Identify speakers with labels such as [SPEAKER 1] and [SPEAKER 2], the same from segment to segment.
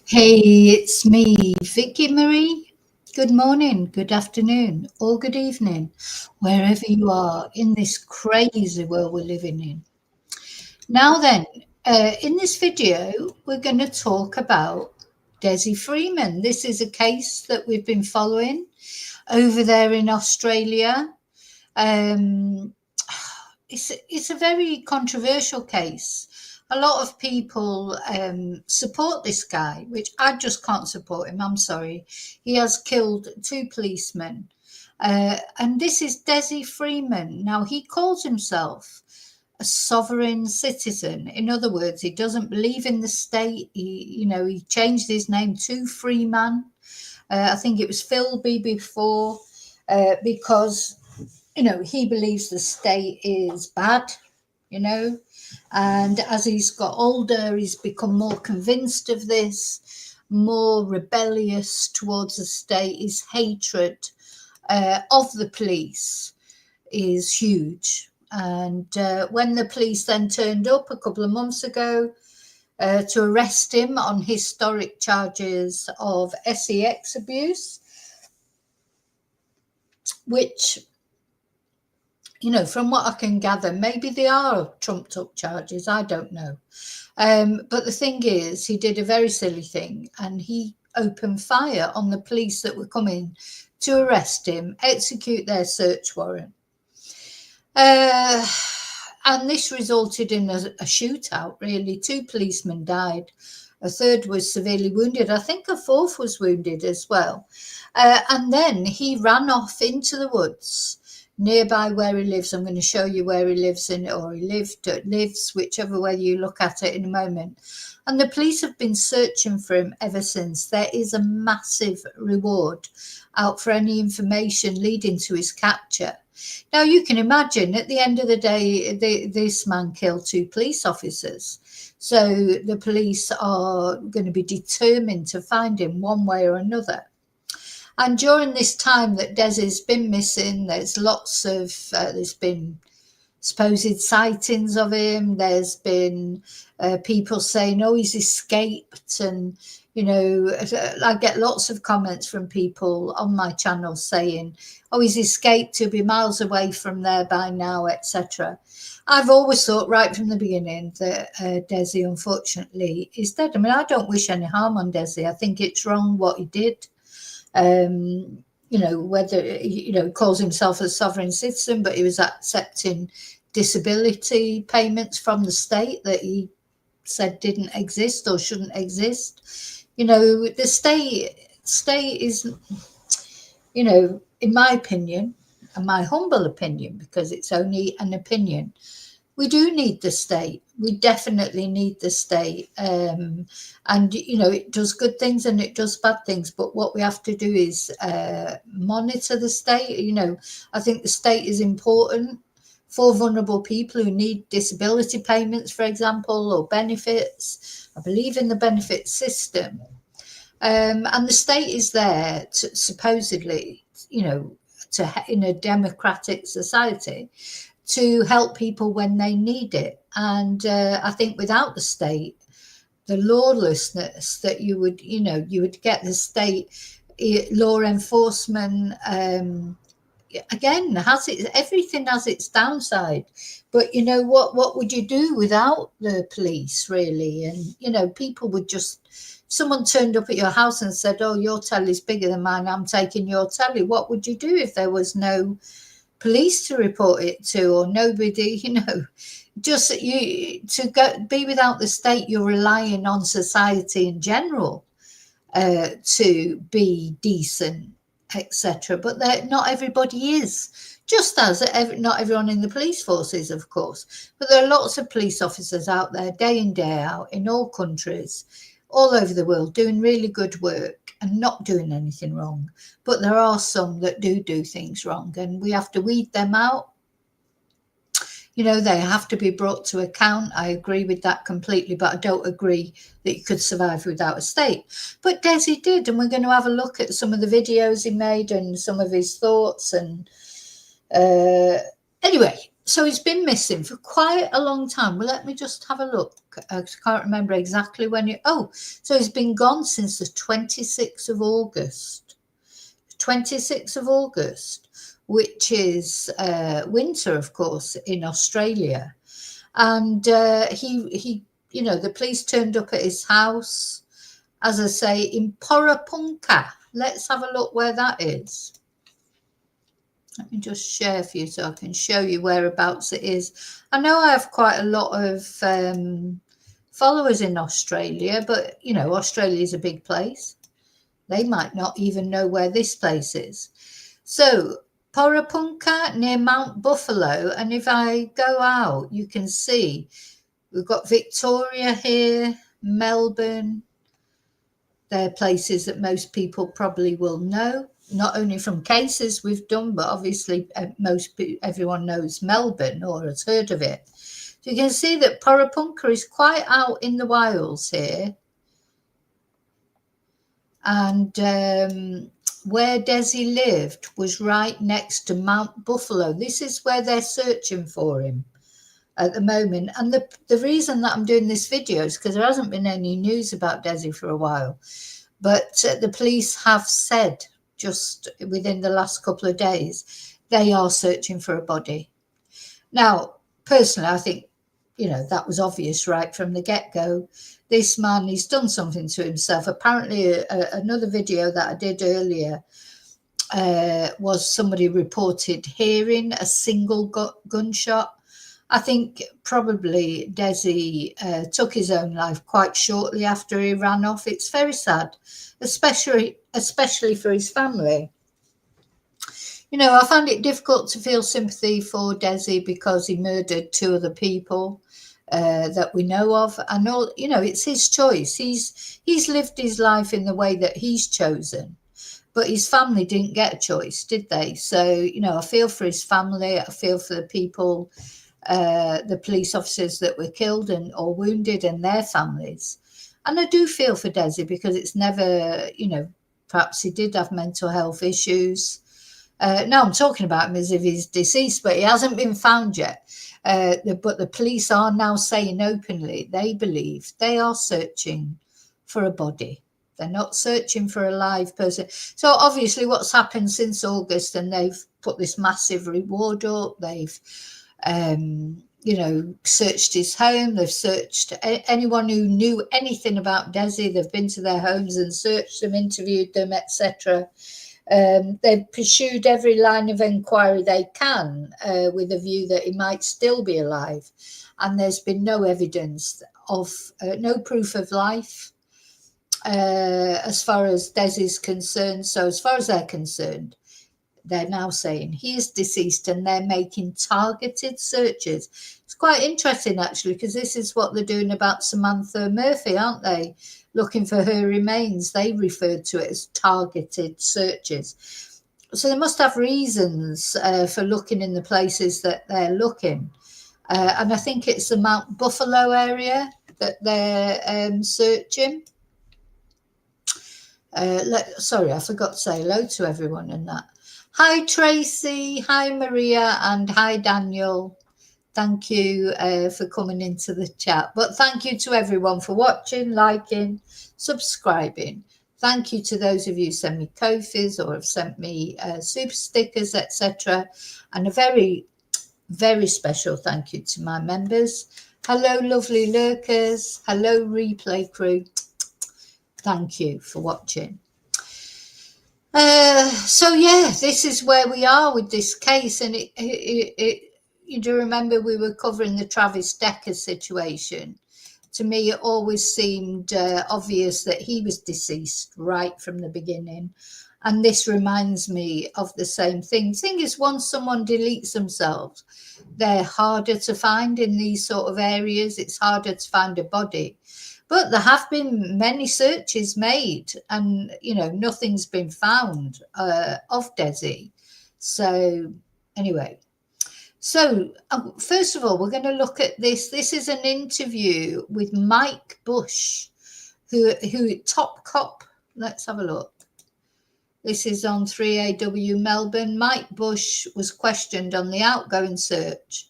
[SPEAKER 1] Hey, it's me, Vicky Marie. Good morning, good afternoon, or good evening, wherever you are in this crazy world we're living in. Now then, in this video, we're going to talk about Dezi Freeman. This is a case that we've been following over there in Australia. It's a very controversial case. A lot of people support this guy, which I just can't support him. I'm sorry. He has killed 2 policemen. And this is Dezi Freeman. Now, he calls himself a sovereign citizen. In other words, he doesn't believe in the state. He changed his name to Freeman. I think it was Philby before, because he believes the state is bad, and as he's got older, he's become more convinced of this, more rebellious towards the state. His hatred of the police is huge. And when the police then turned up a couple of months ago to arrest him on historic charges of sex abuse, which, from what I can gather, maybe they are trumped up charges. I don't know. But the thing is, he did a very silly thing, and he opened fire on the police that were coming to arrest him, execute their search warrant. And this resulted in a shootout, really. 2 policemen died. A third was severely wounded. I think a fourth was wounded as well. And then he ran off into the woods nearby where he lives. I'm going to show you where he lives or he lives, whichever way you look at it in a moment. And the police have been searching for him ever since. There is a massive reward out for any information leading to his capture. Now, you can imagine at the end of the day, this man killed 2 police officers. So the police are going to be determined to find him one way or another. And during this time that Dezi's been missing, there's there's been supposed sightings of him. There's been people saying, oh, he's escaped. And, I get lots of comments from people on my channel saying, oh, he's escaped, he'll be miles away from there by now, etc. I've always thought right from the beginning that Dezi, unfortunately, is dead. I mean, I don't wish any harm on Dezi. I think it's wrong what he did. Whether, he calls himself a sovereign citizen, but he was accepting disability payments from the state that he said didn't exist or shouldn't exist. The state is, in my opinion, and my humble opinion, because it's only an opinion, we do need the state. We definitely need the state. And, it does good things and it does bad things. But what we have to do is monitor the state. I think the state is important for vulnerable people who need disability payments, for example, or benefits. I believe in the benefit system. And the state is there to supposedly, in a democratic society, to help people when they need it. And I think without the state, the lawlessness that you would get the state law enforcement, again, everything has its downside. But what would you do without the police, really? And people would someone turned up at your house and said, oh, your telly's bigger than mine, I'm taking your telly. What would you do if there was no police to report it to, or nobody, to be without the state? You're relying on society in general to be decent, etc. But not everybody is, just as not everyone in the police force is, of course. But there are lots of police officers out there day in, day out, in all countries, all over the world, doing really good work and not doing anything wrong. But there are some that do things wrong, and we have to weed them out. They have to be brought to account. I agree with that completely, but I don't agree that you could survive without a state. But Dezi did, and we're going to have a look at some of the videos he made and some of his thoughts. And anyway, So he's been missing for quite a long time. Well, let me just have a look. I can't remember exactly when so he's been gone since the 26th of August. 26th of August, which is winter, of course, in Australia. And he, the police turned up at his house, as I say, in Porepunkah. Let's have a look where that is. Let me just share for you so I can show you whereabouts it is. I know I have quite a lot of followers in Australia, but, Australia is a big place. They might not even know where this place is. So, Porepunkah near Mount Buffalo. And if I go out, you can see we've got Victoria here, Melbourne. They're places that most people probably will know, not only from cases we've done, but obviously everyone knows Melbourne or has heard of it. So you can see that Porepunkah is quite out in the wilds here. And where Dezi lived was right next to Mount Buffalo. This is where they're searching for him at the moment. And the reason that I'm doing this video is because there hasn't been any news about Dezi for a while. But the police have said just within the last couple of days, they are searching for a body. Now, personally, I think, that was obvious right from the get-go. This man, he's done something to himself. Apparently, another video that I did earlier was somebody reported hearing a single gunshot. I think probably Dezi took his own life quite shortly after he ran off. It's very sad, especially for his family. I found it difficult to feel sympathy for Dezi because he murdered 2 other people that we know of. And all, it's his choice. He's lived his life in the way that he's chosen. But his family didn't get a choice, did they? So, I feel for his family. I feel for the people, the police officers that were killed or wounded and their families. And I do feel for Dezi because it's never, perhaps he did have mental health issues. Now I'm talking about him as if he's deceased, but he hasn't been found yet. But the police are now saying openly they believe they are searching for a body. They're not searching for a live person. So obviously what's happened since August, and they've put this massive reward up. They've, searched his home. They've searched anyone who knew anything about Dezi. They've been to their homes and searched them, interviewed them, etc. They've pursued every line of inquiry they can with a view that he might still be alive. And there's been no evidence of, no proof of life as far as Dezi's concerned. So as far as they're concerned, they're now saying he is deceased and they're making targeted searches. It's quite interesting, actually, because this is what they're doing about Samantha Murphy, aren't they? Looking for her remains. They referred to it as targeted searches. So they must have reasons for looking in the places that they're looking. And I think it's the Mount Buffalo area that they're searching. Sorry, I forgot to say hello to everyone in that. Hi, Tracy. Hi, Maria. And hi, Daniel. Thank you for coming into the chat. But thank you to everyone for watching, liking, subscribing. Thank you to those of you who send me Ko-fis or have sent me super stickers, etc. And a very, very special thank you to my members. Hello, lovely lurkers. Hello, replay crew. Thank you for watching. So yeah, this is where we are with this case, and you do remember we were covering the Travis Decker situation. To me, it always seemed obvious that he was deceased right from the beginning, and this reminds me of the same thing. Thing is, once someone deletes themselves, they're harder to find in these sort of areas. It's harder to find a body. But there have been many searches made and, nothing's been found of Dezi. So anyway, so first of all, we're going to look at this. This is an interview with Mike Bush, who top cop. Let's have a look. This is on 3AW Melbourne. Mike Bush was questioned on the outgoing search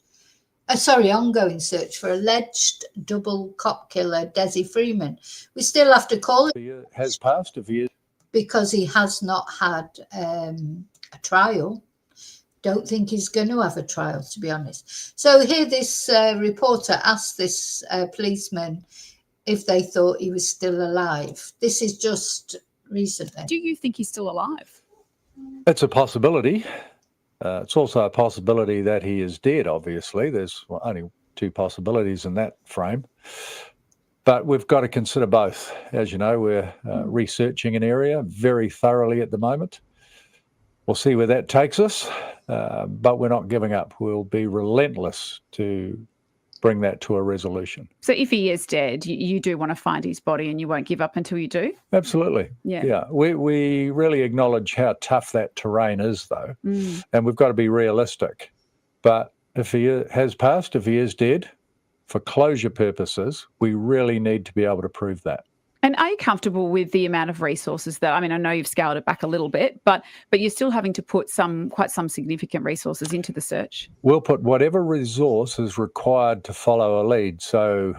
[SPEAKER 1] ongoing search for alleged double cop killer Dezi Freeman. We still have to call it.
[SPEAKER 2] He has passed, if he is.
[SPEAKER 1] Because he has not had a trial. Don't think he's going to have a trial, to be honest. So here this reporter asked this policeman if they thought he was still alive. This is just recently.
[SPEAKER 3] Do you think he's still alive?
[SPEAKER 2] It's a possibility. It's also a possibility that he is dead, obviously. There's only two possibilities in that frame. But we've got to consider both. As you know, we're researching an area very thoroughly at the moment. We'll see where that takes us, but we're not giving up. We'll be relentless to bring that to a resolution.
[SPEAKER 3] So if he is dead, you do want to find his body and you won't give up until you do?
[SPEAKER 2] Absolutely. Yeah. We really acknowledge how tough that terrain is, though, and we've got to be realistic. But if he has passed, if he is dead, for closure purposes, we really need to be able to prove that.
[SPEAKER 3] And are you comfortable with the amount of resources that, I mean, I know you've scaled it back a little bit, but you're still having to put quite some significant resources into the search?
[SPEAKER 2] We'll put whatever resource is required to follow a lead. So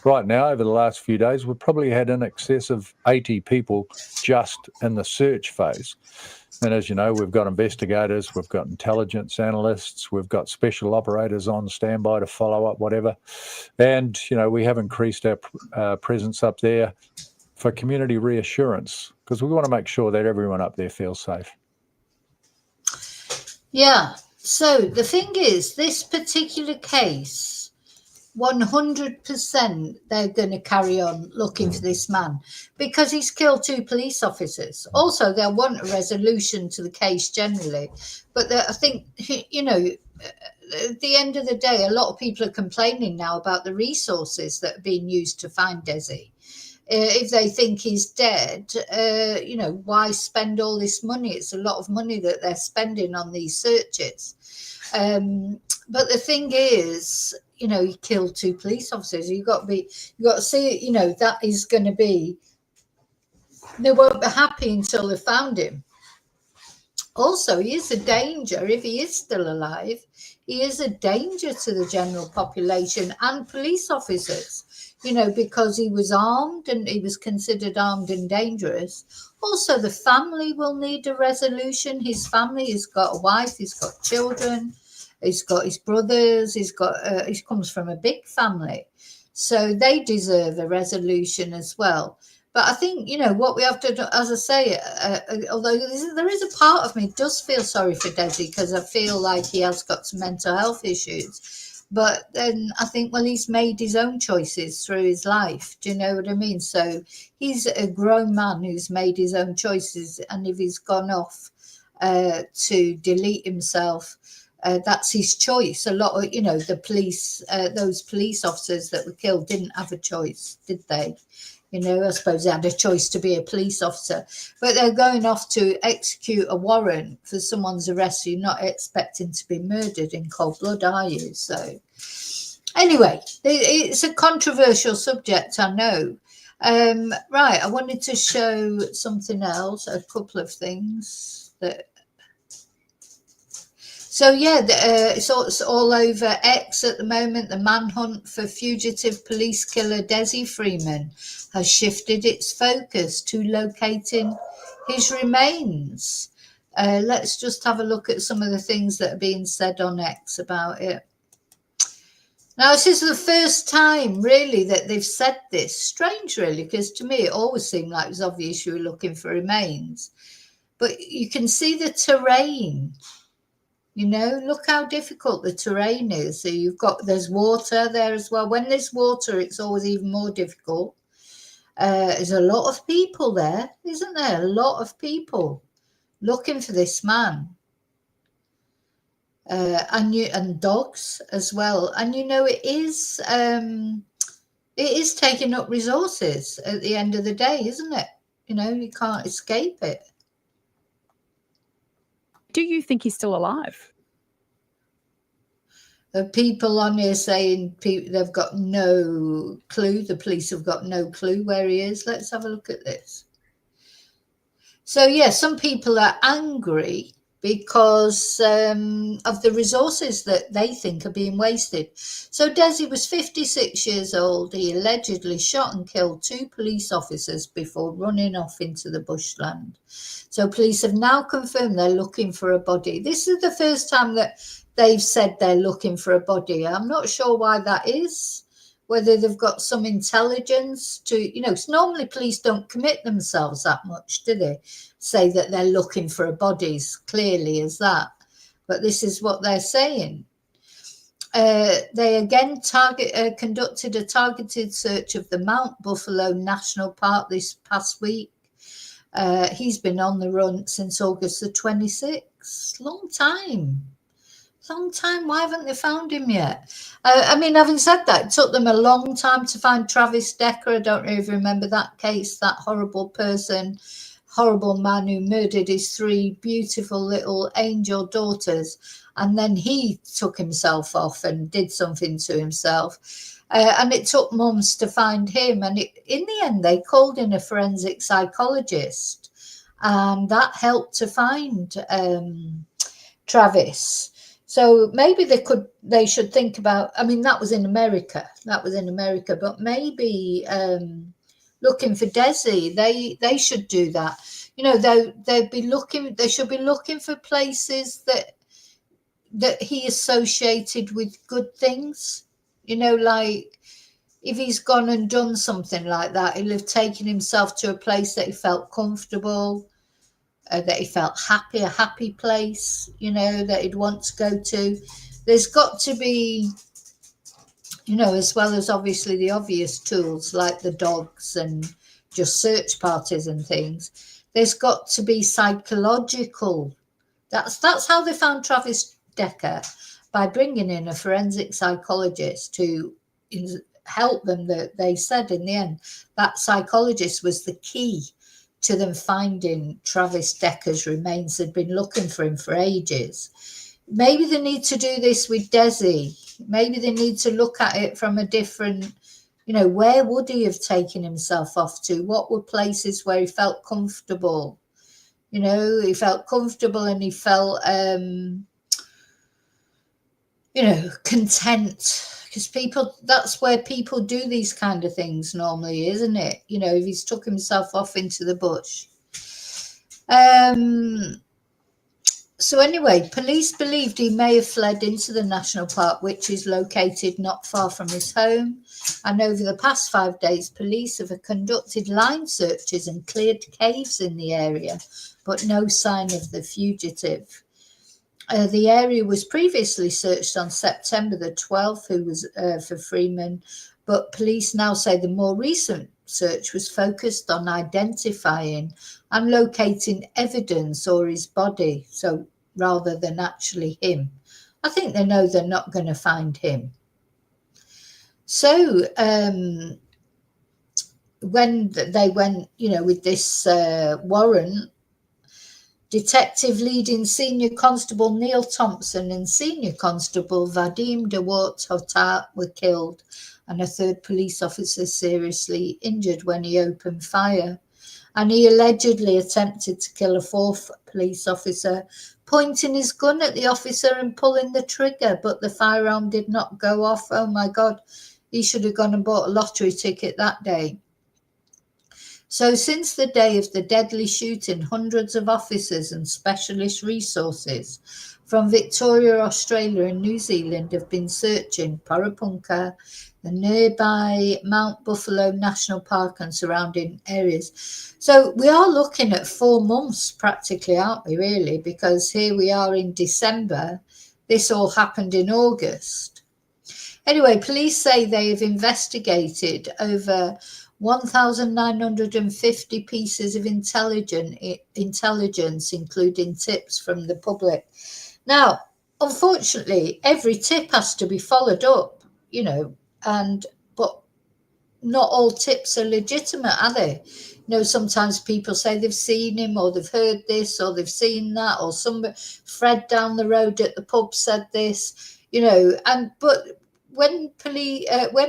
[SPEAKER 2] right now, over the last few days, we've probably had in excess of 80 people just in the search phase. And as you know, we've got investigators, we've got intelligence analysts, we've got special operators on standby to follow up whatever. And, you know, we have increased our presence up there for community reassurance because we want to make sure that everyone up there feels safe.
[SPEAKER 1] Yeah. So the thing is, this particular case, 100% they're going to carry on looking for this man because he's killed 2 police officers. Also, they'll want a resolution to the case generally. But I think, you know, at the end of the day, a lot of people are complaining now about the resources that are being used to find Dezi. If they think he's dead, you know, why spend all this money? It's a lot of money that they're spending on these searches. But the thing is, you know, he killed 2 police officers. You've got to see, you know, that is going to be, they won't be happy until they found him. Also, he is a danger. If he is still alive, he is a danger to the general population and police officers, you know, because he was armed and he was considered armed and dangerous. Also, the family will need a resolution. His family has got a wife, he's got children. He's got his brothers, he comes from a big family. So they deserve a resolution as well. But I think, you know, what we have to do, as I say, although there is a part of me does feel sorry for Dezi because I feel like he has got some mental health issues. But then I think, well, he's made his own choices through his life. Do you know what I mean? So he's a grown man who's made his own choices. And if he's gone off to delete himself, that's his choice. A lot of, you know, the police, those police officers that were killed didn't have a choice, did they? You know, I suppose they had a choice to be a police officer, but they're going off to execute a warrant for someone's arrest. You're not expecting to be murdered in cold blood, are you? So anyway, it's a controversial subject, I know. Right, I wanted to show something else, a couple of things that. So, yeah, it's all over X at the moment. The manhunt for fugitive police killer Dezi Freeman has shifted its focus to locating his remains. Let's just have a look at some of the things that are being said on X about it. Now, this is the first time, really, that they've said this. Strange, really, because to me it always seemed like it was obvious you were looking for remains. But you can see the terrain. You know, look how difficult the terrain is. So there's water there as well. When there's water, it's always even more difficult. There's a lot of people there, isn't there? A lot of people looking for this man. And dogs as well. And, you know, it is taking up resources at the end of the day, isn't it? You know, you can't escape it.
[SPEAKER 3] Do you think he's still alive?
[SPEAKER 1] The people on here saying they've got no clue. The police have got no clue where he is. Let's have a look at this. So, yeah, some people are angry because of the resources that they think are being wasted. So Dezi was 56 years old. He allegedly shot and killed 2 police officers before running off into the bushland. So police have now confirmed they're looking for a body. This is the first time that they've said they're looking for a body. I'm not sure why that is, whether they've got some intelligence to, you know, 'cause normally police don't commit themselves that much, do they? Say that they're looking for a body as clearly as that. But this is what they're saying. They again conducted a targeted search of the Mount Buffalo National Park this past week. He's been on the run since August the 26th. Long time. Why haven't they found him yet? I mean, having said that, it took them a long time to find Travis Decker. I don't know if you remember that case, that horrible man who murdered his 3 beautiful little angel daughters. And then he took himself off and did something to himself. And it took months to find him. And in the end, they called in a forensic psychologist. And that helped to find Travis. So maybe they should think about, I mean, that was in America, but maybe looking for Dezi, they should do that. You know, they should be looking for places that he associated with good things. You know, like if he's gone and done something like that, he'll have taken himself to a place that he felt comfortable, that he felt happy, a happy place, you know, that he'd want to go to. There's got to be, you know, as well as obviously the obvious tools like the dogs and just search parties and things, there's got to be psychological. That's how they found Travis Decker, by bringing in a forensic psychologist to help them. That they said in the end that psychologist was the key to them finding Travis Decker's remains. They'd been looking for him for ages. Maybe they need to do this with Dezi. Maybe they need to look at it from a different, you know, where would he have taken himself off to? What were places where he felt comfortable? You know, he felt comfortable and he felt, you know, content. Because that's where people do these kind of things normally, isn't it? You know, if he's took himself off into the bush. So anyway, police believed he may have fled into the national park, which is located not far from his home. And over the past 5 days, police have conducted line searches and cleared caves in the area, but no sign of the fugitive. The area was previously searched on September the 12th, who was for Freeman, but police now say the more recent search was focused on identifying and locating evidence or his body, so rather than actually him. I think they know they're not going to find him. So when they went, you know, with this warrant, Detective leading Senior Constable Neal Thompson and Senior Constable Vadim de Waart-Hottart were killed, and a 3rd police officer seriously injured when he opened fire. And he allegedly attempted to kill a 4th police officer, pointing his gun at the officer and pulling the trigger, but the firearm did not go off. Oh my God, he should have gone and bought a lottery ticket that day. So since the day of the deadly shooting, hundreds of officers and specialist resources from Victoria, Australia and New Zealand have been searching Porepunkah, the nearby Mount Buffalo National Park and surrounding areas. So we are looking at 4 months practically, aren't we, really? Because here we are in December. This all happened in August. Anyway, police say they have investigated over 1,950 pieces of intelligence, including tips from the public. Now, unfortunately, every tip has to be followed up, you know, but not all tips are legitimate, are they? You know, sometimes people say they've seen him, or they've heard this, or they've seen that, or Fred down the road at the pub said this, you know, but when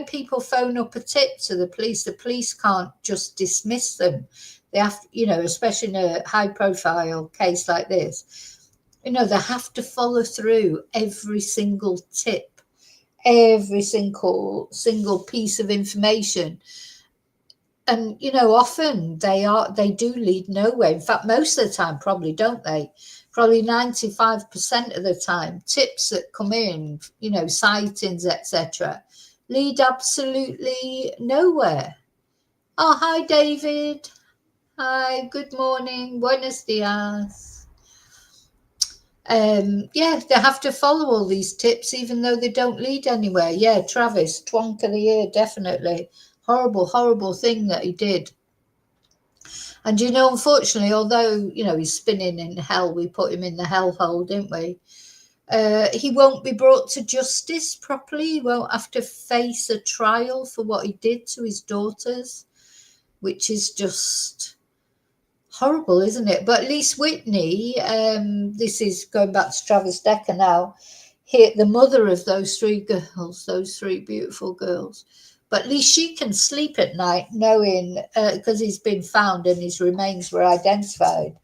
[SPEAKER 1] people phone up a tip to the police can't just dismiss them. They have, you know, especially in a high-profile case like this, You know, they have to follow through every single tip, every single piece of information. And, you know, often they do lead nowhere. In fact, most of the time, probably, don't they? Probably 95% of the time, tips that come in, you know, sightings, etc., lead absolutely nowhere. Oh, hi, David. Hi, good morning. Buenos dias. Yeah, they have to follow all these tips, even though they don't lead anywhere. Yeah, Travis, twonk of the year, definitely. Horrible, horrible thing that he did. And, you know, unfortunately, although, you know, he's spinning in hell, we put him in the hellhole, didn't we? He won't be brought to justice properly. He won't have to face a trial for what he did to his daughters, which is just horrible, isn't it? But at least Whitney, this is going back to Travis Decker now, the mother of those three girls, those three beautiful girls. But at least she can sleep at night knowing, because he's been found and his remains were identified.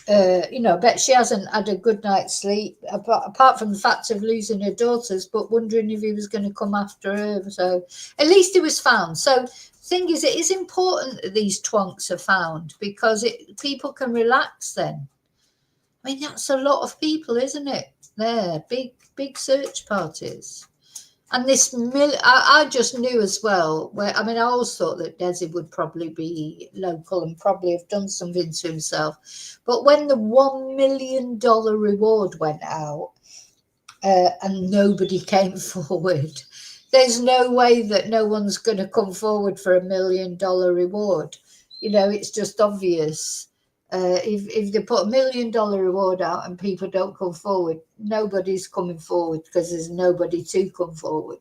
[SPEAKER 1] You know, I bet she hasn't had a good night's sleep, apart from the fact of losing her daughters, but wondering if he was going to come after her. So at least he was found. So thing is, it is important that these twonks are found, because people can relax then. I mean, that's a lot of people, isn't it? There, big search parties. And this, I just knew as well, I mean, I always thought that Dezi would probably be local and probably have done something to himself. But when the $1 million reward went out and nobody came forward, there's no way that no one's going to come forward for $1 million reward. You know, it's just obvious. If they put $1 million reward out and people don't come forward, nobody's coming forward because there's nobody to come forward.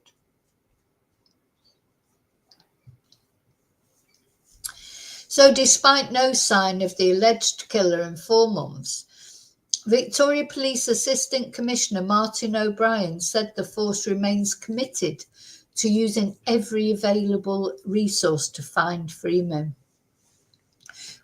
[SPEAKER 1] So despite no sign of the alleged killer in 4 months, Victoria Police Assistant Commissioner Martin O'Brien said the force remains committed to using every available resource to find Freeman.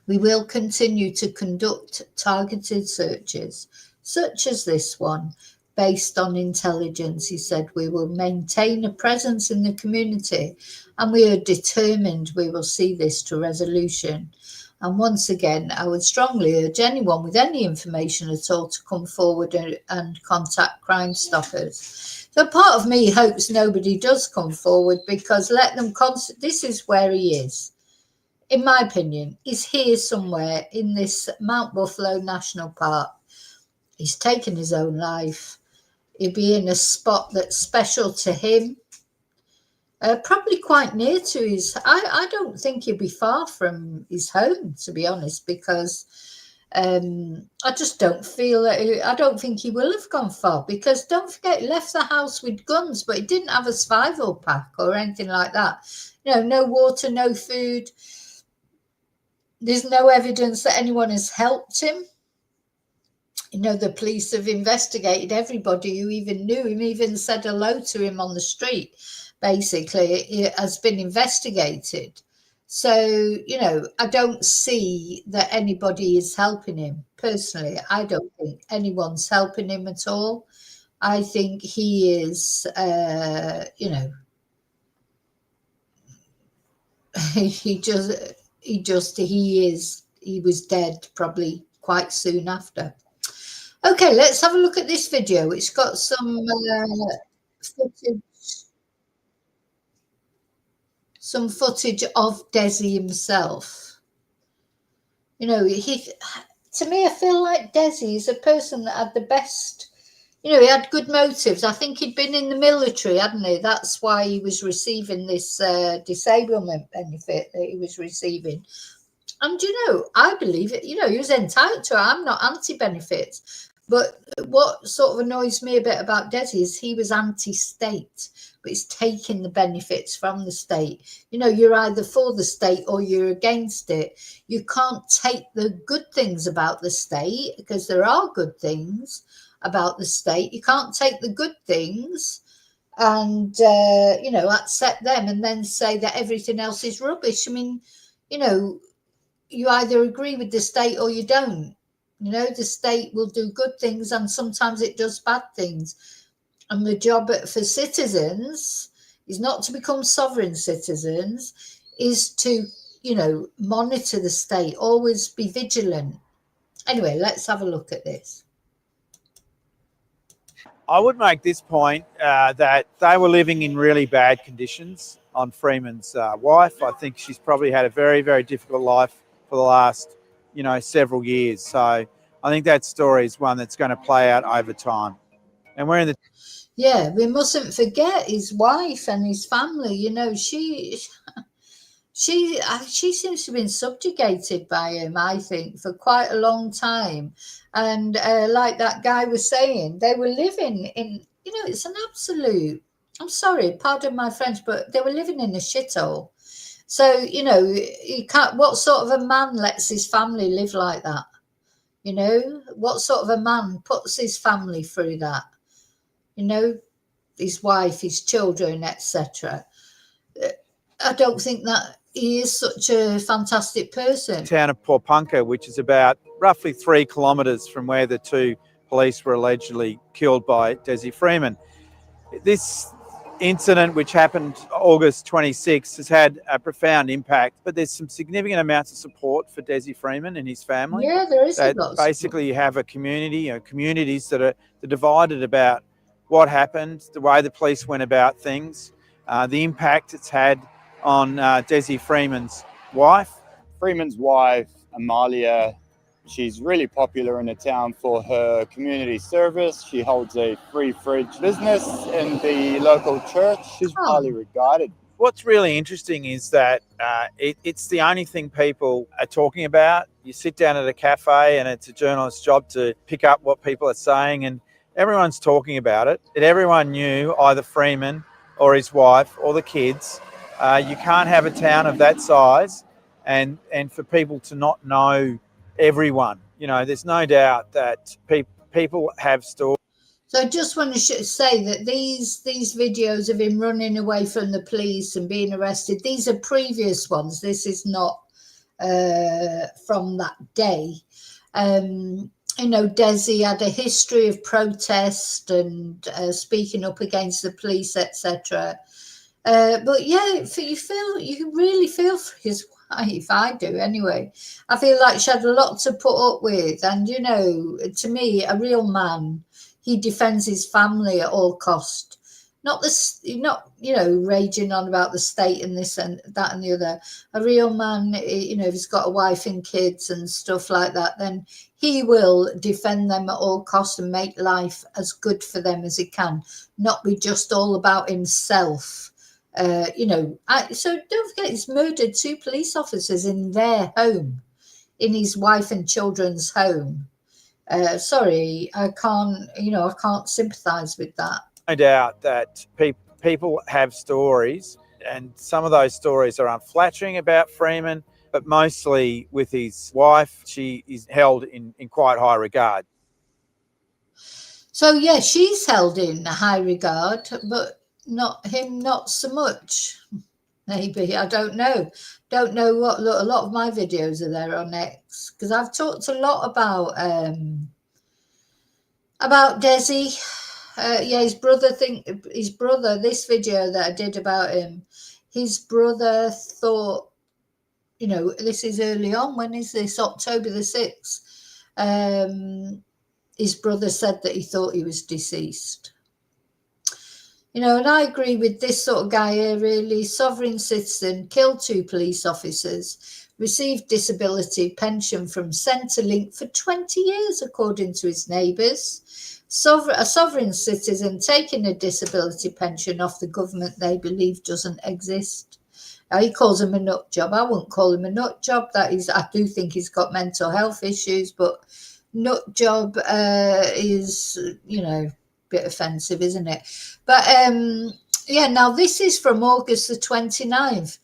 [SPEAKER 1] We will continue to conduct targeted searches, such as this one, based on intelligence. He said, we will maintain a presence in the community and we are determined we will see this to resolution. And once again, I would strongly urge anyone with any information at all to come forward and contact Crime Stoppers. So part of me hopes nobody does come forward, because let them this is where he is. In my opinion, he's here somewhere in this Mount Buffalo National Park. He's taken his own life. He'll be in a spot that's special to him. Probably quite near to his... I don't think he'll be far from his home, to be honest, because I just don't feel... I don't think he will have gone far, because don't forget, he left the house with guns, but he didn't have a survival pack or anything like that. You know, no water, no food. There's no evidence that anyone has helped him. You know, the police have investigated everybody who even knew him, even said hello to him on the street. Basically, it has been investigated. So, you know, I don't see that anybody is helping him. Personally, I don't think anyone's helping him at all. I think he is, you know, he was dead probably quite soon after. Okay, let's have a look at this video. It's got some footage of Dezi himself. You know, to me, I feel like Dezi is a person that had the best, you know, he had good motives. I think he'd been in the military, hadn't he? That's why he was receiving this disablement benefit that he was receiving. And, you know, I believe it, you know, he was entitled to it. I'm not anti-benefits. But what sort of annoys me a bit about Dezi is he was anti-state, but he's taking the benefits from the state. You know, you're either for the state or you're against it. You can't take the good things about the state, because there are good things about the state. You can't take the good things and, you know, accept them and then say that everything else is rubbish. I mean, you know, you either agree with the state or you don't. You know, the state will do good things and sometimes it does bad things. And the job for citizens is not to become sovereign citizens, is to, you know, monitor the state, always be vigilant. Anyway, let's have a look at this.
[SPEAKER 4] I would make this point that they were living in really bad conditions on Freeman's wife. I think she's probably had a very, very difficult life for the last, you know, several years. So I think that story is one that's going to play out over time. And we're in the...
[SPEAKER 1] Yeah, we mustn't forget his wife and his family. You know, she seems to have been subjugated by him, I think, for quite a long time. And like that guy was saying, they were living in, you know, it's an absolute, I'm sorry, pardon my French, but they were living in a shithole. So, you know, you can't, what sort of a man lets his family live like that? You know, what sort of a man puts his family through that? You know, his wife, his children, etc. I don't think that he is such a fantastic person.
[SPEAKER 4] Town of Porepunkah, which is about roughly 3 kilometres from where the 2 police were allegedly killed by Dezi Freeman. This incident, which happened August 26, has had a profound impact, but there's some significant amounts of support for Dezi Freeman and his family.
[SPEAKER 1] Yeah, there is a lot of
[SPEAKER 4] basically, you have a community, you know, communities that are divided about what happened, the way the police went about things, the impact it's had on Dezi Freeman's wife.
[SPEAKER 5] Freeman's wife, Amalia, she's really popular in the town for her community service. She holds a free fridge business in the local church. She's highly regarded.
[SPEAKER 4] What's really interesting is that it's the only thing people are talking about. You sit down at a cafe and it's a journalist's job to pick up what people are saying, and everyone's talking about it. And everyone knew either Freeman or his wife or the kids. You can't have a town of that size and for people to not know everyone. You know, there's no doubt that people have stories.
[SPEAKER 1] So I just want to say that these videos of him running away from the police and being arrested, these are previous ones. This is not from that day. You know, Dezi had a history of protest and speaking up against the police, etc. But yeah, you really feel for his wife. I do anyway. I feel like she had a lot to put up with, and you know, to me, a real man, he defends his family at all cost. Not you know, raging on about the state and this and that and the other. A real man, you know, if he's got a wife and kids and stuff like that, then he will defend them at all costs and make life as good for them as he can, not be just all about himself. You know, so don't forget, he's murdered 2 police officers in their home, in his wife and children's home. Sorry, I can't sympathise with that.
[SPEAKER 4] No doubt that people have stories, and some of those stories are unflattering about Freeman, but mostly with his wife, she is held in quite high regard.
[SPEAKER 1] So yeah, she's held in high regard, but not so much. Maybe, I don't know what. Look, a lot of my videos are there on X because I've talked a lot about Dezi. Yeah, his brother, this video that I did about him, his brother thought, you know, this is early on. When is this? October the 6th. His brother said that he thought he was deceased. You know, and I agree with this sort of guy here, really. Sovereign citizen, killed 2 police officers, received disability pension from Centrelink for 20 years, according to his neighbours. A sovereign citizen taking a disability pension off the government they believe doesn't exist. Now, he calls him a nut job. I wouldn't call him a nut job. I do think he's got mental health issues, but nut job is, you know, bit offensive, isn't it? But yeah, now this is from August the 29th.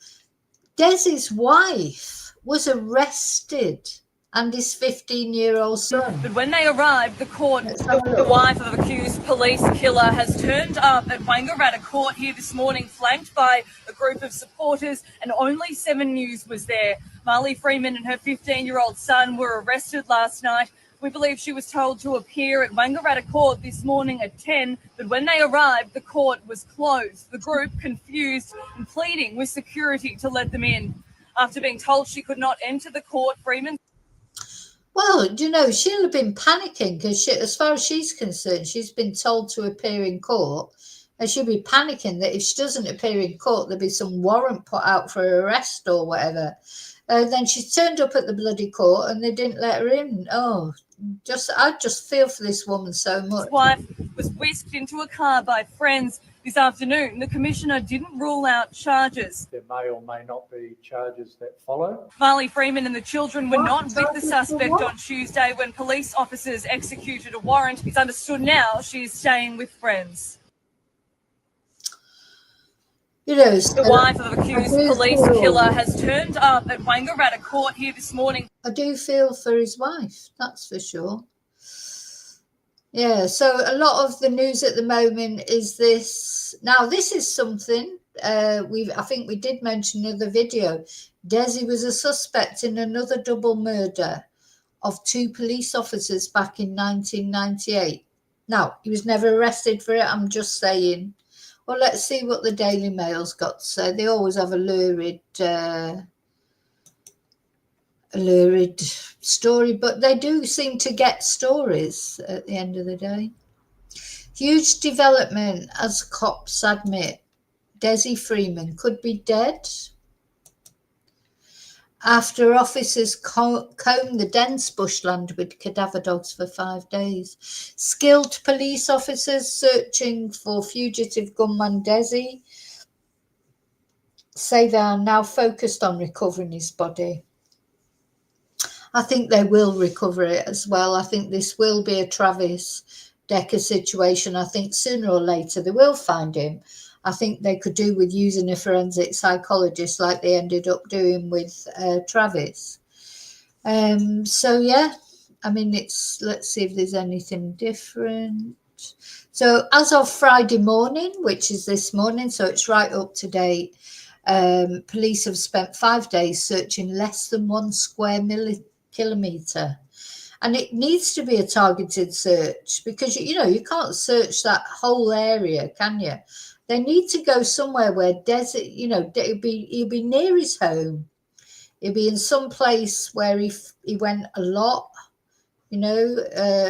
[SPEAKER 1] Dezi's wife was arrested and his 15-year-old son.
[SPEAKER 6] But when they arrived, the wife of accused police killer has turned up at Waart-Hottart court here this morning, flanked by a group of supporters, and only 7 News was there. Marley Freeman and her 15-year-old son were arrested last night. We believe she was told to appear at Wangaratta Court this morning at 10, but when they arrived, the court was closed. The group, confused and pleading with security to let them in. After being told she could not enter the court, Freeman...
[SPEAKER 1] Well, you know, she'll have been panicking because as far as she's concerned, she's been told to appear in court. And she'll be panicking that if she doesn't appear in court, there'll be some warrant put out for her arrest or whatever. Then she turned up at the bloody court and they didn't let her in. Oh, I just feel for this woman so much.
[SPEAKER 6] His wife was whisked into a car by friends this afternoon. The commissioner didn't rule out charges.
[SPEAKER 2] There may or may not be charges that follow.
[SPEAKER 6] Marley Freeman and the children were not with the suspect on Tuesday when police officers executed a warrant. It's understood now she is staying with friends.
[SPEAKER 1] You know,
[SPEAKER 6] the wife of accused police killer has turned up at Wangaratta Court here this morning.
[SPEAKER 1] I do feel for his wife, that's for sure. Yeah, so a lot of the news at the moment is this. Now, this is something I think we did mention in the video. Dezi was a suspect in another double murder of 2 police officers back in 1998. Now, he was never arrested for it, I'm just saying. Well, let's see what the Daily Mail's got to say. They always have a lurid story, but they do seem to get stories at the end of the day. Huge development as cops admit Dezi Freeman could be dead after officers combed the dense bushland with cadaver dogs for 5 days. Skilled police officers searching for fugitive gunman Dezi say they are now focused on recovering his body. I think they will recover it as well. I think this will be a Travis Decker situation. I think sooner or later they will find him. I think they could do with using a forensic psychologist like they ended up doing with Travis. So, yeah, I mean, let's see if there's anything different. So as of Friday morning, which is this morning, so it's right up to date, police have spent 5 days searching less than 1 square kilometre. And it needs to be a targeted search because, you know, you can't search that whole area, can you? They need to go somewhere where Dezi, you know, he'll be near his home. He'll be in some place where he went a lot, you know,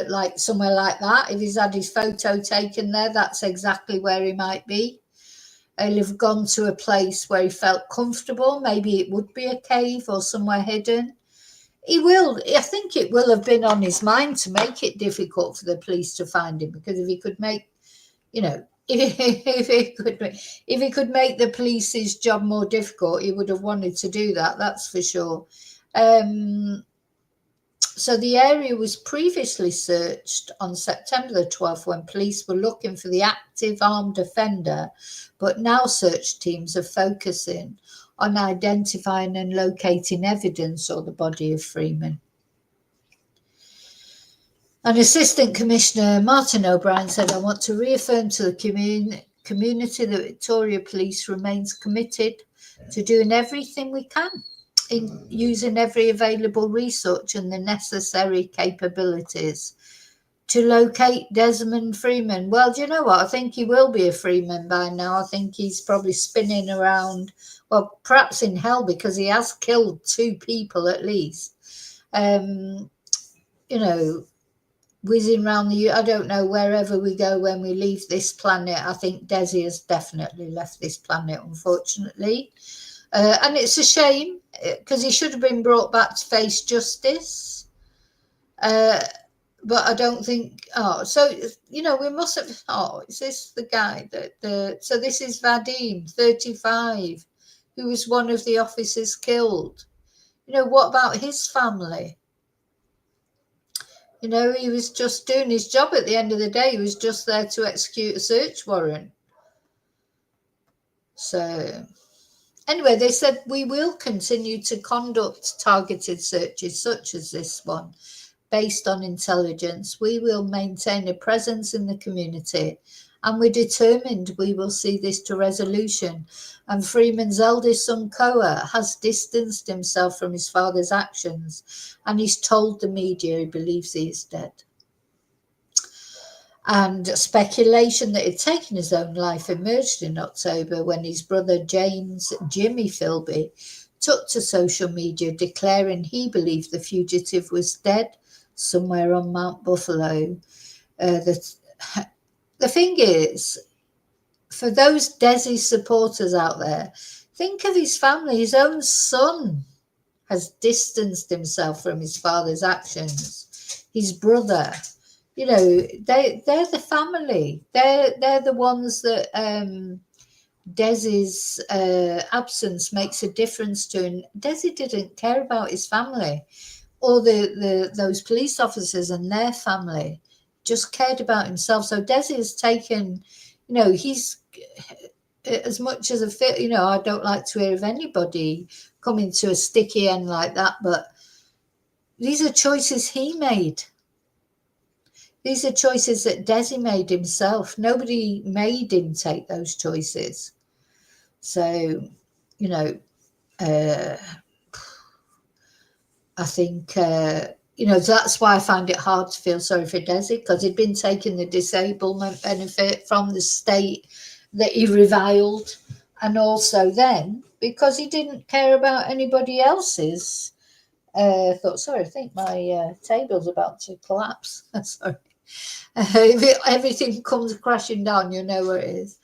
[SPEAKER 1] like somewhere like that. If he's had his photo taken there, that's exactly where he might be. He'll have gone to a place where he felt comfortable. Maybe it would be a cave or somewhere hidden. I think it will have been on his mind to make it difficult for the police to find him, because if he could make, you know, if he could make the police's job more difficult, he would have wanted to do that, that's for sure. So the area was previously searched on September the 12th when police were looking for the active armed offender, but now search teams are focusing on identifying and locating evidence or the body of Freeman. And Assistant Commissioner Martin O'Brien said, I want to reaffirm to the community that Victoria Police remains committed to doing everything we can in using every available resource and the necessary capabilities to locate Desmond Freeman. Well, do you know what? I think he will be a Freeman by now. I think he's probably spinning around, well, perhaps in hell, because he has killed 2 people at least. You know, whizzing around I don't know, wherever we go when we leave this planet. I think Dezi has definitely left this planet, unfortunately. And it's a shame, because he should have been brought back to face justice. But I don't think, so, you know, we must have, is this the guy so this is Vadim, 35, who was one of the officers killed. You know, what about his family? You know, he was just doing his job at the end of the day. He was just there to execute a search warrant. So, anyway, they said, we will continue to conduct targeted searches such as this one based on intelligence. We will maintain a presence in the community and we're determined we will see this to resolution. And Freeman's eldest son, Koa, has distanced himself from his father's actions, and he's told the media he believes he is dead. And speculation that he'd taken his own life emerged in October when his brother James Jimmy Philby took to social media declaring he believed the fugitive was dead somewhere on Mount Buffalo. The thing is, for those Dezi supporters out there, think of his family. His own son has distanced himself from his father's actions. His brother, you know, they're the family. They're the ones that Dezi's absence makes a difference to. And Dezi didn't care about his family or those police officers and their family. Just cared about himself. So Dezi has taken, you know, he's as much as you know, I don't like to hear of anybody coming to a sticky end like that, but these are choices he made. These are choices that Dezi made himself. Nobody made him take those choices. So, you know, I think, you know, that's why I find it hard to feel sorry for Dezi, because he'd been taking the disablement benefit from the state that he reviled, and also then because he didn't care about anybody else's thoughts. Sorry, I think my table's about to collapse. Sorry. If everything comes crashing down, you know where it is.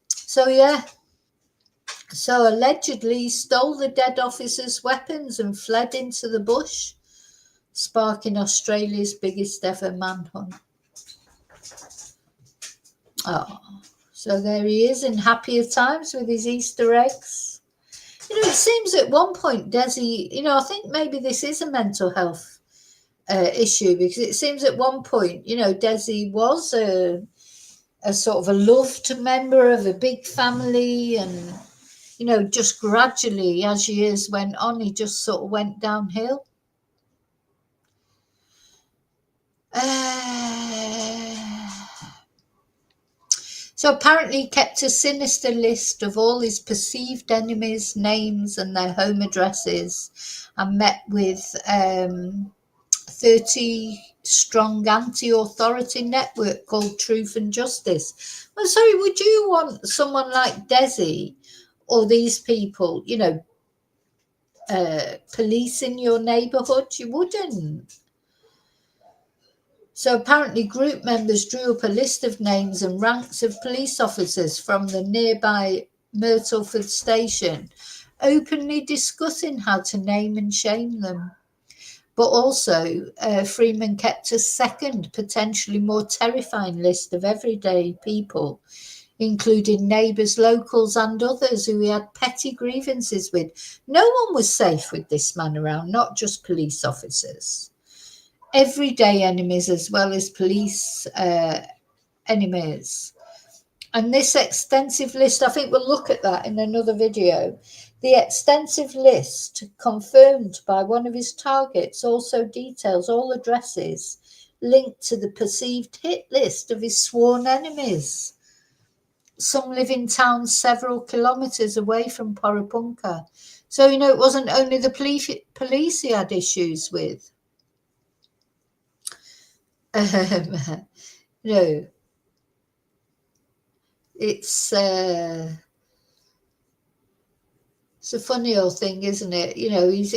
[SPEAKER 1] So, yeah. So, allegedly, he stole the dead officer's weapons and fled into the bush, sparking Australia's biggest ever manhunt. Oh, so there he is in happier times with his Easter eggs. You know, it seems at one point, Dezi, you know, I think maybe this is a mental health issue, because it seems at one point, you know, Dezi was a sort of a loved member of a big family, and, you know, just gradually as years went on, he just sort of went downhill. So apparently he kept a sinister list of all his perceived enemies' names and their home addresses, and met with 30-strong anti-authority network called Truth and Justice. Well, sorry, would you want someone like Dezi or these people, you know, policing your neighbourhood? You wouldn't. So apparently group members drew up a list of names and ranks of police officers from the nearby Myrtleford station, openly discussing how to name and shame them. But also, Freeman kept a second, potentially more terrifying list of everyday people, including neighbours, locals and others who he had petty grievances with. No one was safe with this man around, not just police officers. Everyday enemies as well as police enemies. And this extensive list, I think we'll look at that in another video. The extensive list confirmed by one of his targets also details all addresses linked to the perceived hit list of his sworn enemies. Some live in towns several kilometres away from Porepunkah. So, you know, it wasn't only the police he had issues with. No, it's a funny old thing, isn't it? You know, he's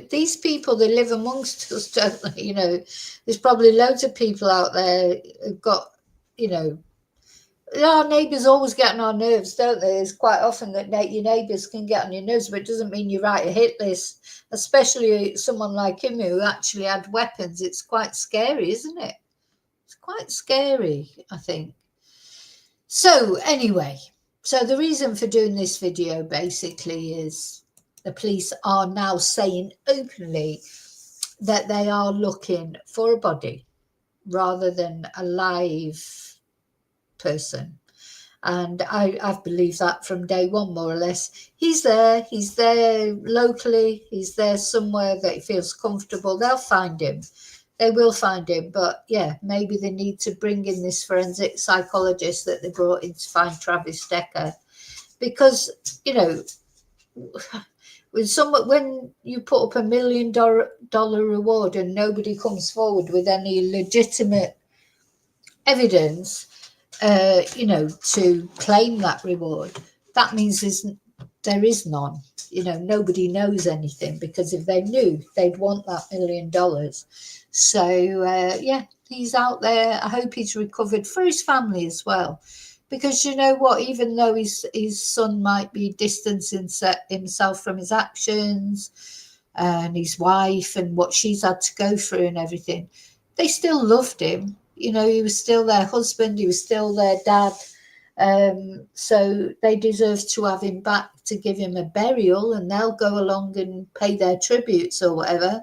[SPEAKER 1] these people, they live amongst us, don't they? You know, there's probably loads of people out there who've got, you know, our neighbours always get on our nerves, don't they? It's quite often that your neighbours can get on your nerves, but it doesn't mean you write a hit list, especially someone like him who actually had weapons. It's quite scary, isn't it? It's quite scary, I think. So anyway, so the reason for doing this video basically is the police are now saying openly that they are looking for a body rather than a live person. And I've believed that from day one, more or less. He's there locally, he's there somewhere that he feels comfortable. They'll find him. They will find him, but yeah, maybe they need to bring in this forensic psychologist that they brought in to find Travis Decker, because you know, when you put up $1 million reward and nobody comes forward with any legitimate evidence, you know, to claim that reward, that means there is none. You know, nobody knows anything, because if they knew, they'd want that $1 million. So, yeah, he's out there. I hope he's recovered, for his family as well. Because you know what, even though his son might be distancing himself from his actions and his wife and what she's had to go through and everything, they still loved him. You know, he was still their husband. He was still their dad. So they deserve to have him back to give him a burial, and they'll go along and pay their tributes or whatever.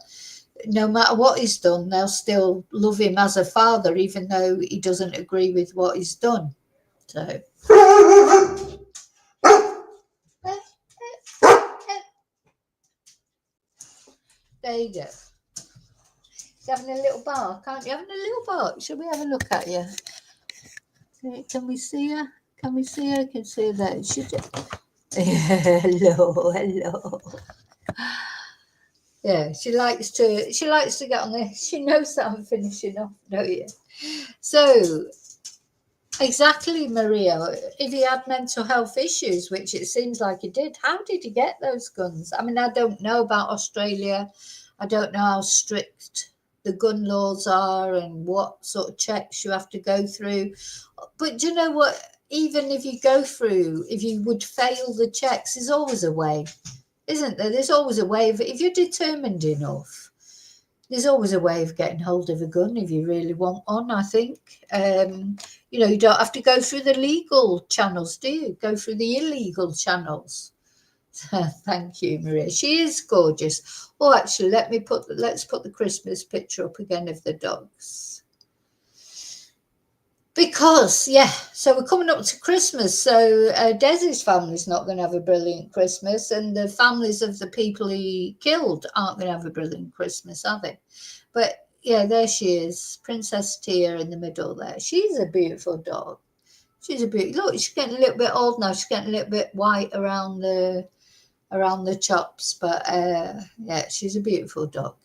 [SPEAKER 1] No matter what he's done, they'll still love him as a father, even though he doesn't agree with what he's done. So there you go. He's having a little bark, aren't you? Having a little bark. Shall we have a look at you? Can we see her? Can we see her? I can see her there. Hello. Yeah, she likes to get on there. She knows that I'm finishing off, don't you? So exactly, Maria. If he had mental health issues, which it seems like he did, how did he get those guns? I mean, I don't know about Australia. I don't know how strict the gun laws are and what sort of checks you have to go through. But do you know what? Even if you would fail the checks, there's always a way, isn't there? There's always a way if you're determined enough. There's always a way of getting hold of a gun if you really want one, I think. You know, you don't have to go through the legal channels, do you? Go through the illegal channels. Thank you, Maria. She is gorgeous. Oh, actually, let's put the Christmas picture up again of the dogs. Because, yeah, so we're coming up to Christmas. So Dezi's family's not going to have a brilliant Christmas, and the families of the people he killed aren't going to have a brilliant Christmas, are they? But, yeah, there she is, Princess Tia in the middle there. She's a beautiful dog. She's a beautiful. Look, she's getting a little bit old now. She's getting a little bit white around the chops. But, yeah, she's a beautiful dog.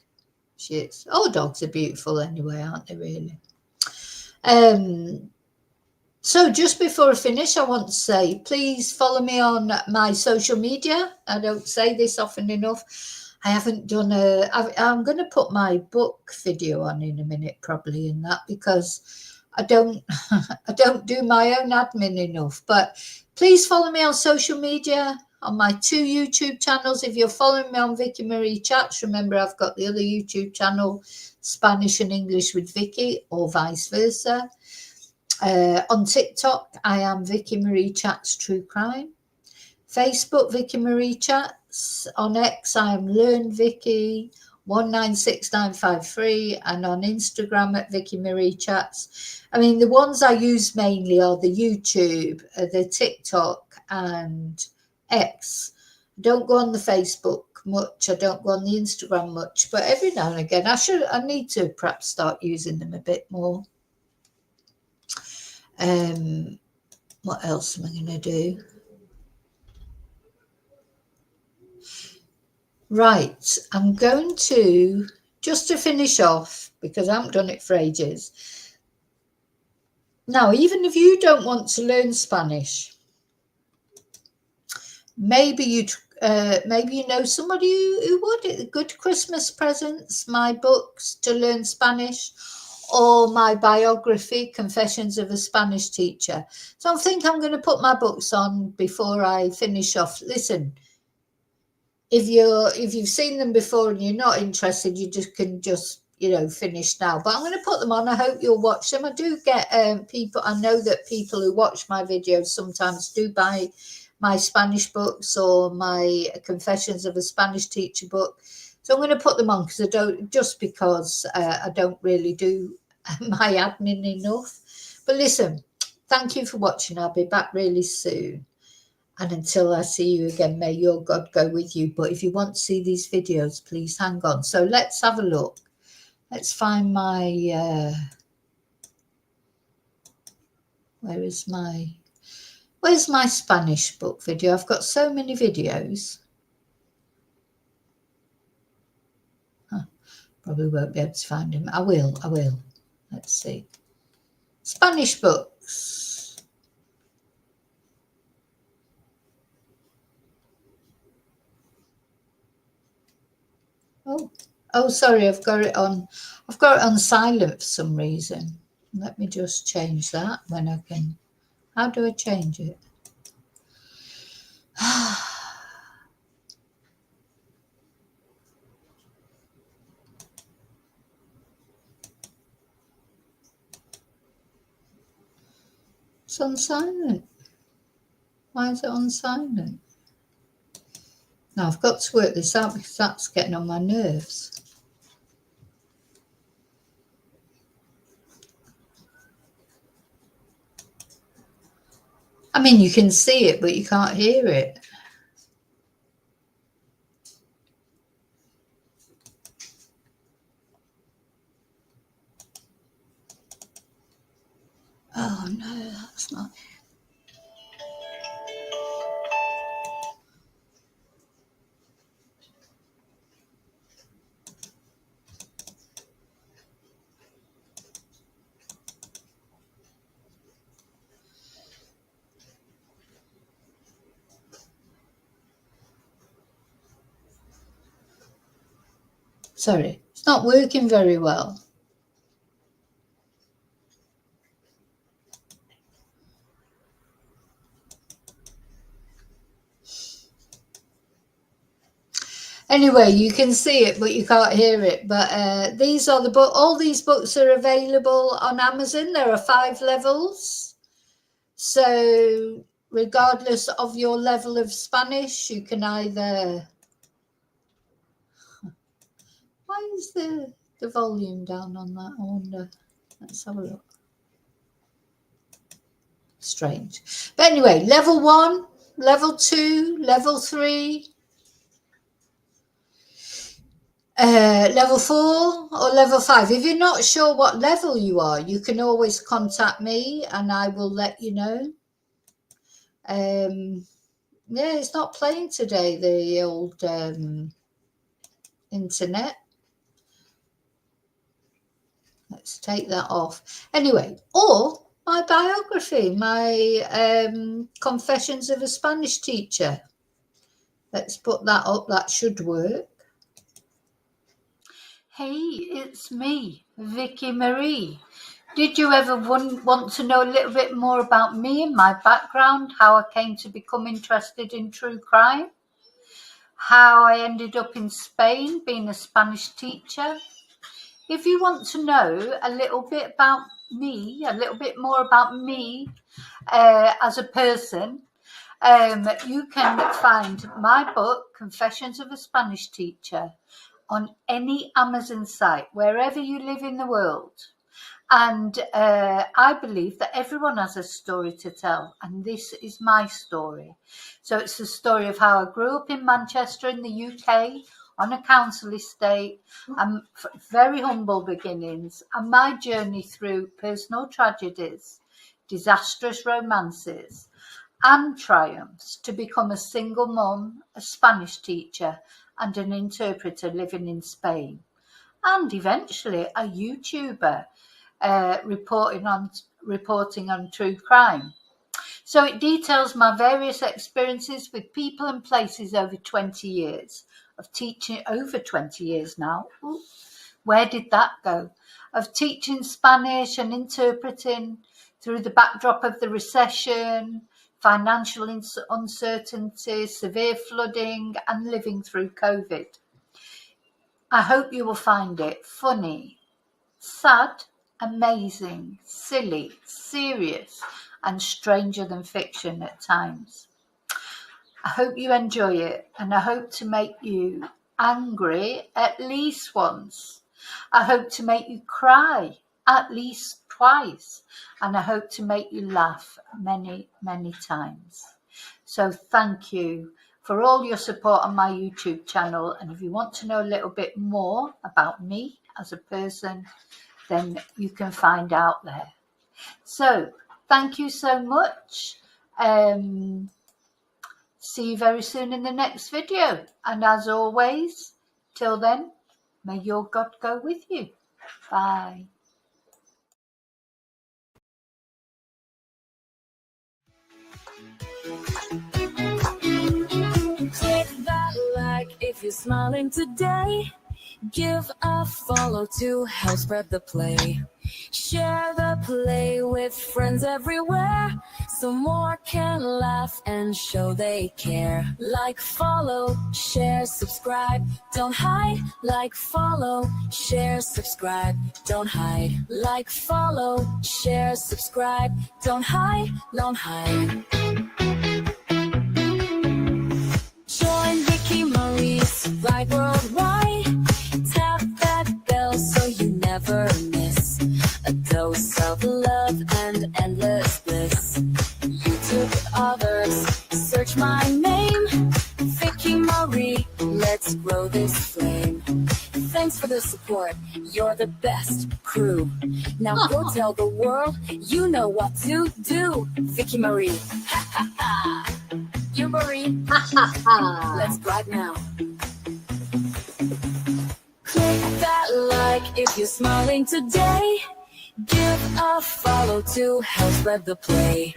[SPEAKER 1] She is. All dogs are beautiful anyway, aren't they, really? So just before I finish, I want to say, please follow me on my social media. I don't say this often enough. I haven't done I'm going to put my book video on in a minute, probably, in that, because I don't do my own admin enough. But please follow me on social media, on my 2 YouTube channels. If you're following me on Vicky Marie Chats, remember I've got the other YouTube channel, Spanish and English with Vicky, or vice versa. On TikTok, I am Vicky Marie Chats True Crime. Facebook, Vicky Marie Chats. On X, I am Learn Vicky 196953, and on Instagram at Vicky Marie Chats. I mean, the ones I use mainly are the YouTube, the TikTok, and X. I don't go on the Facebook much. I don't go on the Instagram much, but every now and again I need to perhaps start using them a bit more. What else am I going to do? Right, I'm going to, just to finish off, because I haven't done it for ages. Now, even if you don't want to learn Spanish, maybe you know somebody who would. Good Christmas presents, my books to learn Spanish, or my biography, Confessions of a Spanish Teacher. So I think I'm going to put my books on before I finish off. Listen, if you've seen them before and you're not interested, you can finish now. But I'm going to put them on. I hope you'll watch them. I do get people. I know that people who watch my videos sometimes do buy my Spanish books or my Confessions of a Spanish Teacher book. So I'm going to put them on because I don't really do my admin enough. But listen, thank you for watching. I'll be back really soon. And until I see you again, may your God go with you. But if you want to see these videos, please hang on. So let's have a look. Let's find my, where's my Spanish book video? I've got so many videos. Probably won't be able to find him. I will. Let's see. Spanish books. Oh, sorry, I've got it on silent for some reason. Let me just change that when I can. How do I change it? It's on silent. Why is it on silent? Now I've got to work this out because that's getting on my nerves. I mean, you can see it, but you can't hear it. Oh no, that's not. Sorry, it's not working very well. Anyway, you can see it, but you can't hear it. But these are the book. All these books are available on Amazon. There are 5 levels. So regardless of your level of Spanish, you can either... Why is the volume down on that? I wonder. Let's have a look. Strange. But anyway, level 1, level 2, level 3, level 4 or level 5. If you're not sure what level you are, you can always contact me and I will let you know. Yeah, it's not playing today, the old internet. Let's take that off. Anyway, or my biography, my Confessions of a Spanish Teacher. Let's put that up. That should work. Hey, it's me, Vicky Marie. Did you ever want to know a little bit more about me and my background, how I came to become interested in true crime, how I ended up in Spain being a Spanish teacher? If you want to know a little bit about me, a little bit more about me as a person, you can find my book, Confessions of a Spanish Teacher, on any Amazon site, wherever you live in the world. And I believe that everyone has a story to tell, and this is my story. So it's the story of how I grew up in Manchester in the UK on a council estate, and very humble beginnings, and my journey through personal tragedies, disastrous romances, and triumphs to become a single mum, a Spanish teacher, and an interpreter living in Spain, and eventually a YouTuber reporting on true crime. So it details my various experiences with people and places over 20 years of teaching, over 20 years now. Ooh, where did that go? Of teaching Spanish and interpreting through the backdrop of the recession, financial uncertainty, severe flooding, and living through COVID. I hope you will find it funny, sad, amazing, silly, serious, and stranger than fiction at times. I hope you enjoy it, and I hope to make you angry at least once. I hope to make you cry at least twice, and I hope to make you laugh many, many times. So thank you for all your support on my YouTube channel, and if you want to know a little bit more about me as a person, then you can find out there. So thank you so much. See you very soon in the next video. And as always, till then, may your God go with you. Bye.
[SPEAKER 7] Click that like if you're smiling today. Give a follow to help spread the play. Share the play with friends everywhere, so more can laugh and show they care. Like, follow, share, subscribe, don't hide. Like, follow, share, subscribe, don't hide. Like, follow, share, subscribe, don't hide, don't hide. Join Vicky Marie's Ride Worldwide. Tap that bell so you never miss a dose of love and endless bliss. YouTube others, search my name, Vicky Marie, let's grow this flame. Thanks for the support, you're the best crew. Now go tell the world, you know what to do. Vicky Marie, ha ha ha. You Marie, ha ha ha. Let's drive now. Click that like if you're smiling today. Give a follow to help spread the play.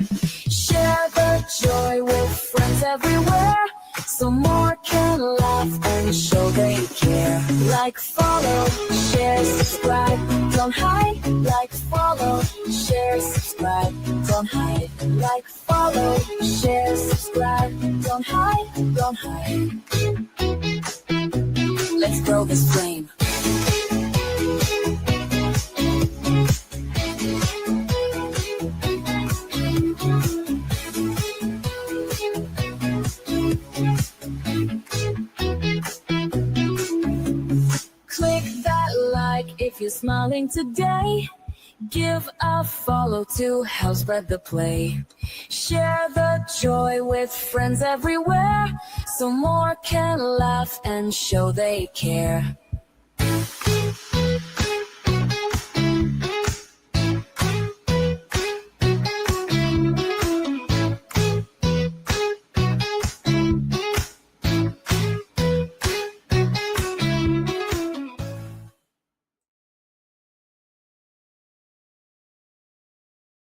[SPEAKER 7] Share the joy with friends everywhere, so more can laugh and show they care. Like, follow, share, subscribe, don't hide. Like, follow, share, subscribe, don't hide. Like, follow, share, subscribe, don't hide, don't hide. Let's grow this flame. Click that like if you're smiling today. Give a follow to help spread the play. Share the joy with friends everywhere, so more can laugh and show they care.